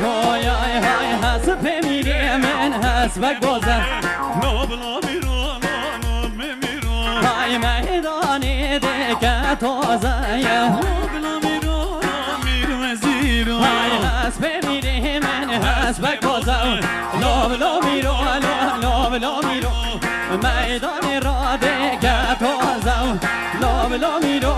های های حسب میری من حسبک بازم نابلا میرو میرو های میدانی دیگه تازه نابلا میرو وزیرو های حسب میری من حسبک بازم لابلا میرو لابلا میرو میدانی را دیگه تازه لابلا میرو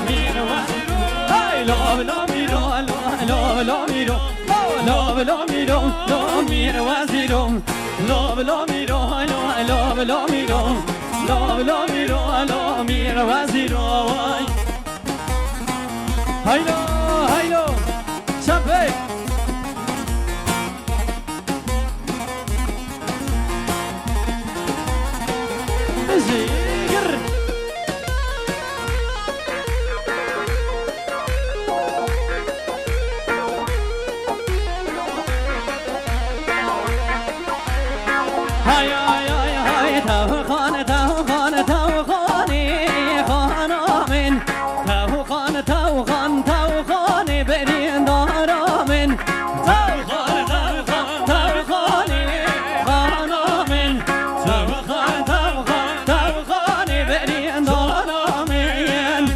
میرو های لابلا میرو لابلا میرو لابلا میرو میرو وزیرو لابلا میرو لابلا میرو لابلا میرو میرو وزیرو هایلو هایلو شبه زیگر های های های های تو خانه تو خانه تو خانه خانامن تو خانه تو خان تو خانه برین دارامن تو خانه تو خان تو خانه خانامن تو خانه تو خان تو خانه برین دارامن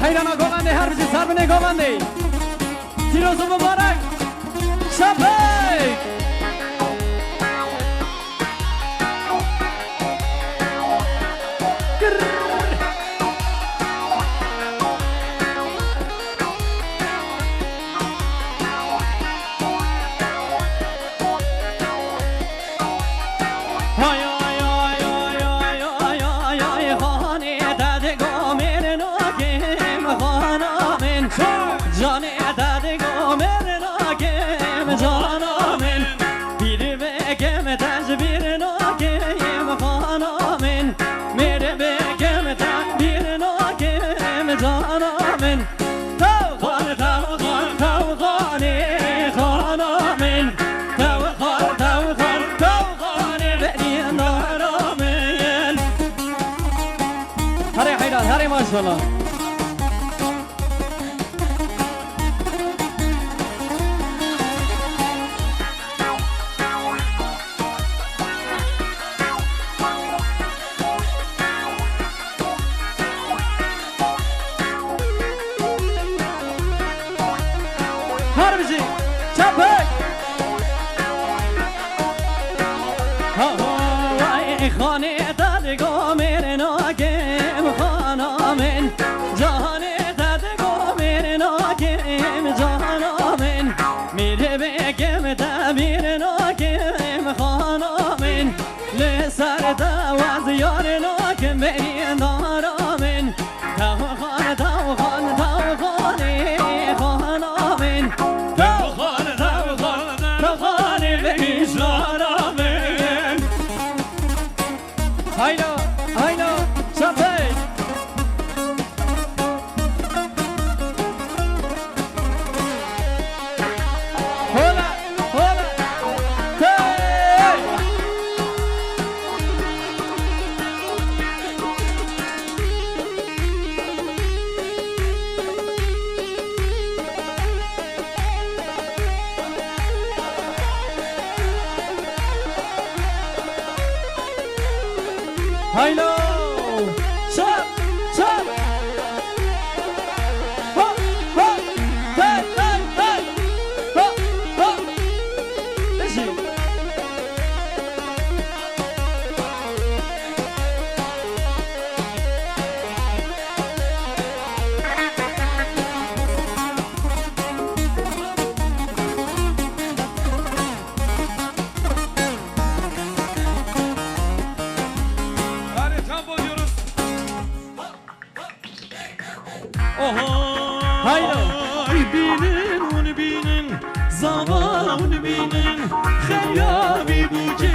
حیرانا گوانده هر بچه سر بنه گوانده تیروز مبارک شبک هری ماشاءالله هر بچه چپک های خانه دادگاه میره ناگم خانامن جهان دادگاه میره ناگم جهانامن میره بگم دبیر ناگم خانامن لسر دواز یار ناگم برین دارامن تو خانه تو خانه تو خانه خانامن تو خانه تو خانه تو خانه برین دارامن هایلو هایلو شبه هولا هولا تای هایلو شب شب ها ها تای تای تای ها ها بشی Haydi binin onu binin zaman binin Xeyyabi buce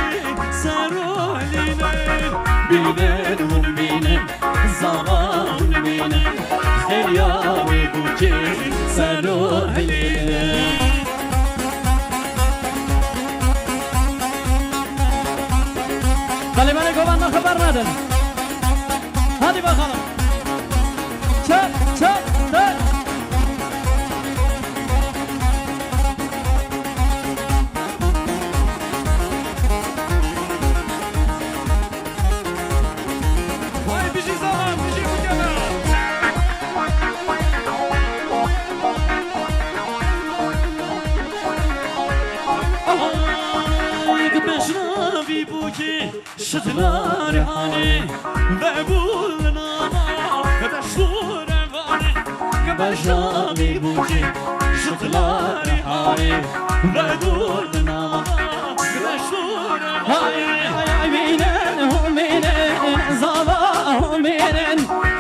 serolinen Binin onu binin zaman binin Xeyyabi buce serolinen Kalimane kovandan haber verdin. Hadi bakalım. Çap çap çap. بجامی بوکی شتلار هانی و بولنا دشور وانی بجامی بوکی شتلار هانی و بولنا دشور وانی مینن هم مینن زاوا هم مینن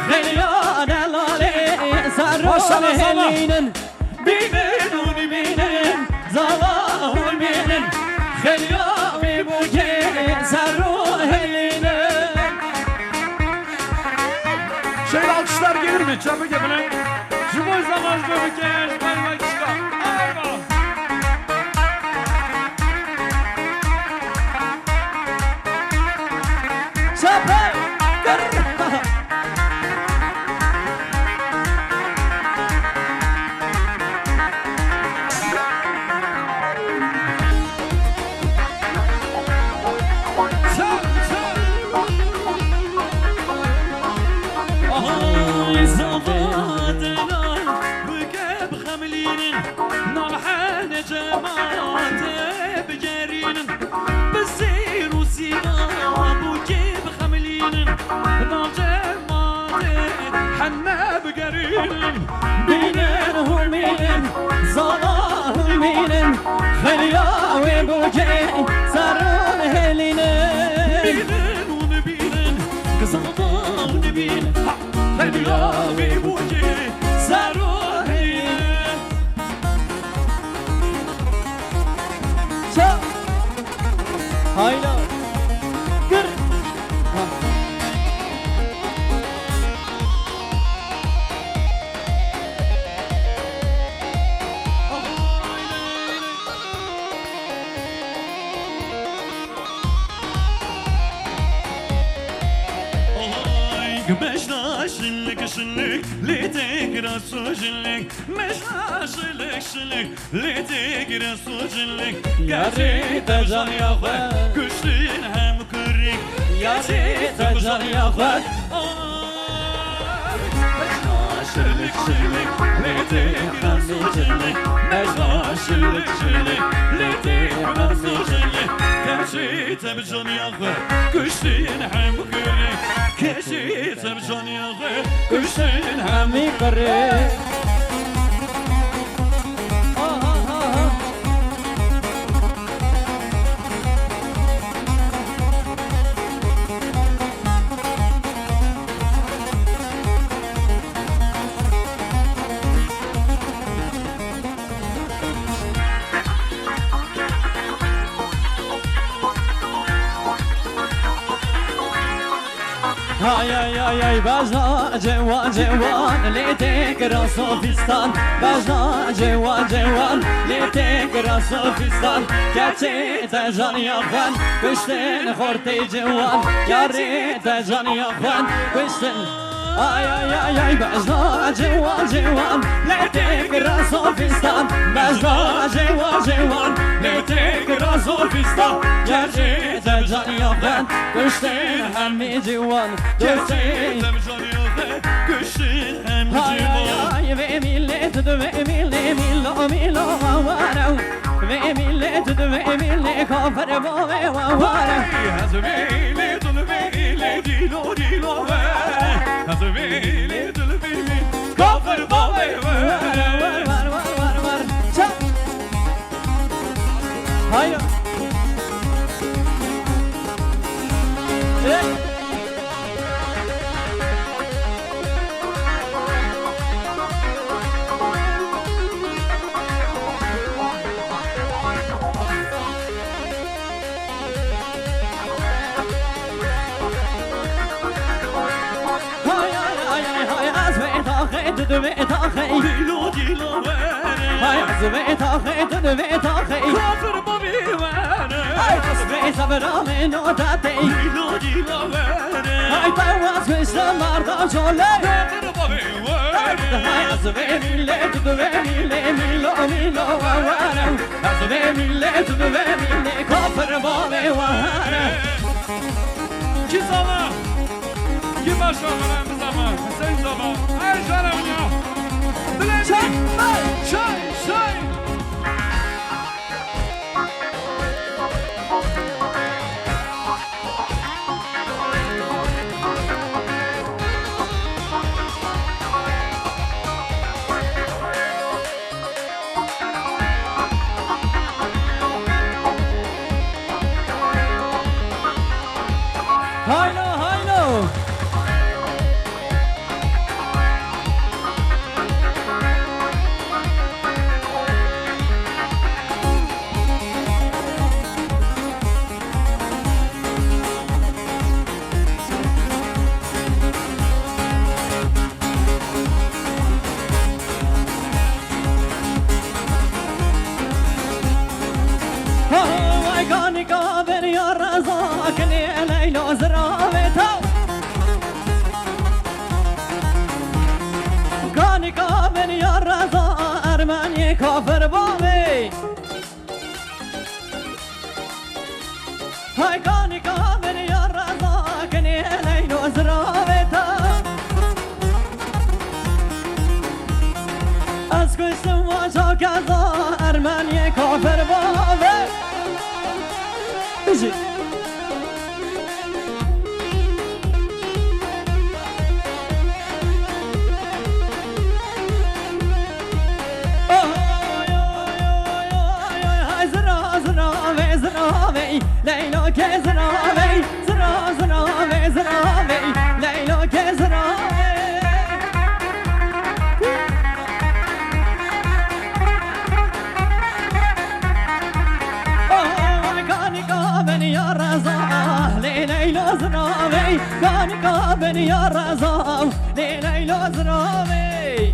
خیال لاله سر هلینن بینن اونی بینن زاوا هم مینن خیال بوجه سر هلینن Şöyle alkışlar gelir mi? Çabuk yapın. Cumhur zamanı bölümü parmak çıkar. Ayva. Şapay gır مینن هم مینن زاوا هم مینن خیال بوجه سر هلینن Binin onu binin, kızıldan binin. Hadi bu ki sarhoşum. Şap hayla gır Meşna şillik şillik, litek rasu şillik. Meşna şillik şillik, litek rasu şillik. Yari tecan yakvar Güçlüğün hem kırık. Yari tecan yakvar Meşna şillik şillik, litek rasu şillik. Meşna şillik şillik, litek rasu şillik. Gerçi tabi can yakvar, güçlüğün hem kırık. Keşi tabi can yakvar, güçlüğün hem Hemi kare Ay ay ay ay baza cevan cevan letek rasofistan baza cevan cevan letek rasofistan gerçi tecan yapan kışten horte cevan yarı tecan yapan kışten ay ay ay ay baza cevan cevan letek rasofistan baza cevan cevan letek rasofistan gerçi tecan yapan kışten hem cevan Gerçi tabi can yakvar, güçlüğün hem Ay civan. ay ve millet ve millet milo milo vavara ve millet ve millet kafir ve vavara Hazveli dulveli dilo dilo ve Hazveli dulveli kafir ve var çap hayır dilo dilo ve Hay azvet ahet ve tahe kafir ve Hay azvet sabrame no tate dilo dilo ve Hay pavas mesmardan şole kafir ve Hay azvet millet ve millet milo milo vara Azvet millet ve millet kafir ve vara Ki zaman Ki başarılarımız ama sen zaman her canım ya Çay çay çay Haylo haylo. كاني قابل يا رزاق ليلو زرابته كاني قابل يا رزاق أرماني كافر بابي هاي كاني قابل يا رزاق ليلو زرابته أسكت سوا شاكزا أرماني كافر بابي Easy. ليلو كزرامي زرامي زرامي ليلو كزرامي يا رزاق ليلو زرامي كان قابل يا رزاق ليلو زرامي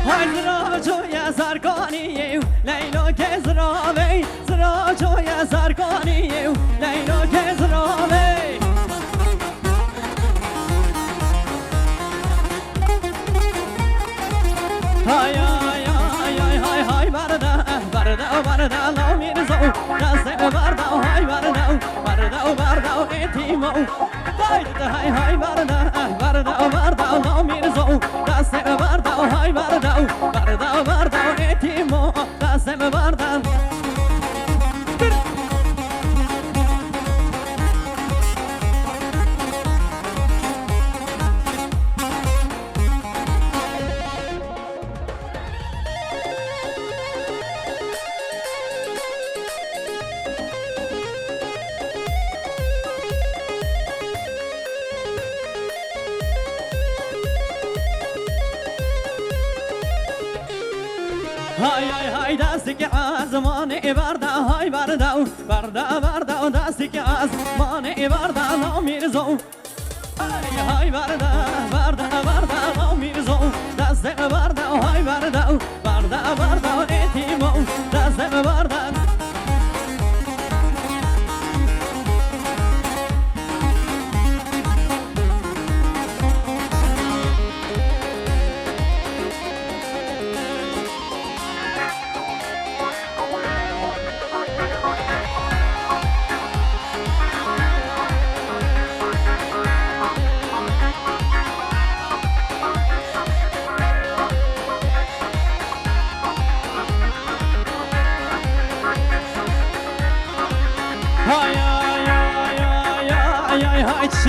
هاي زراجو يا زرقاني ليلو كزرامي زراجو يا زرقاني ليلو كزرامي هاي هاي هاي هاي هاي بردا بردا بردا لو ميرزو ناسك بردا هاي بردا بردا بردا إتيمو هاي هاي بردا بردا بردا لو ميرزو ناسك بردا هاي بردا بردا بردا إتيمو ناسك بردا هاي هاي هاي دستك عزماني بردا هاي بردا بردا بردا دستك عزماني بردا لو ميرزو هاي هاي بردا بردا بردا لو ميرزو دستك بردا هاي بردا بردا بردا إتيمو دستك بردا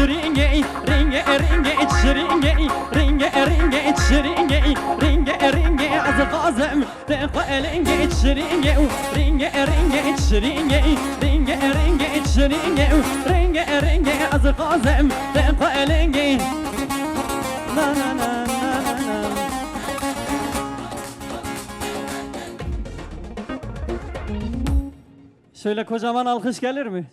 Ringe, ringe, ringe, ringe, ringe, ringe, ringe, ringe, ringe, az qazem taqalinge, ringe, ringe, ringe, ringe, ringe, ringe, ringe, ringe, ringe, az qazem taqalinge. La la la la la. Şöyle kocaman alkış gelir mi?